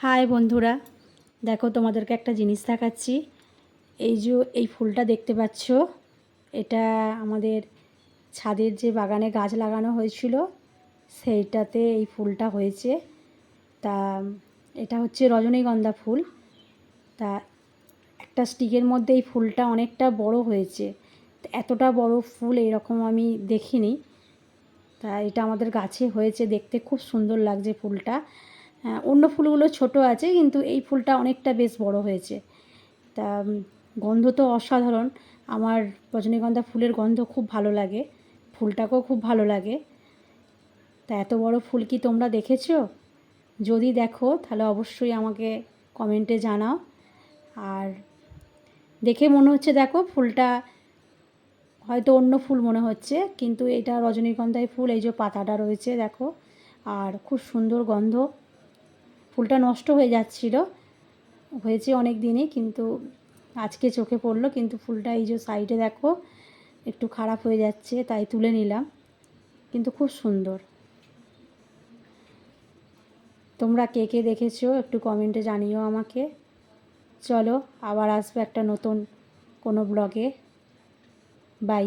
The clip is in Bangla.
হাই বন্ধুরা, দেখো তোমাদেরকে একটা জিনিস দেখাচ্ছি। এই ফুলটা দেখতে পাচ্ছ, এটা আমাদের ছাদের যে বাগানে গাছ লাগানো হয়েছিল সেইটাতে এই ফুলটা হয়েছে। তা এটা হচ্ছে রজনীগন্ধা ফুল। তা একটা স্টিকের মধ্যে এই ফুলটা অনেকটা বড় হয়েছে। এতটা বড় ফুল এরকম আমি দেখিনি। তা এটা আমাদের গাছে হয়েছে, দেখতে খুব সুন্দর লাগছে ফুলটা। অন্য ফুলগুলো ছোট আছে, কিন্তু এই ফুলটা অনেকটা বেশ বড় হয়েছে। তা গন্ধ তো অসাধারণ। আমার রজনীগন্ধা ফুলের গন্ধ খুব ভালো লাগে, ফুলটাকেও খুব ভালো লাগে। তা এত বড় ফুল কি তোমরা দেখেছো? যদি দেখো তাহলে অবশ্যই আমাকে কমেন্টে জানাও। আর দেখে মনে হচ্ছে, দেখো ফুলটা হয়তো অন্য ফুল মনে হচ্ছে, কিন্তু এটা রজনীগন্ধাই ফুল। এই যে পাতাটা রয়েছে দেখো, আর খুব সুন্দর গন্ধ। ফুলটা নষ্ট হয়ে যাচ্ছিল, হয়েছে অনেক দিনই, কিন্তু আজকে চোখে পড়লো। কিন্তু ফুলটা এই যে সাইডে দেখো একটু খারাপ হয়ে যাচ্ছে, তাই তুলে নিলাম। কিন্তু খুব সুন্দর। তোমরা কে কে দেখেছো একটু কমেন্টে জানিও আমাকে। চলো আবার আসবো একটা নতুন কোনো ব্লগে। বাই।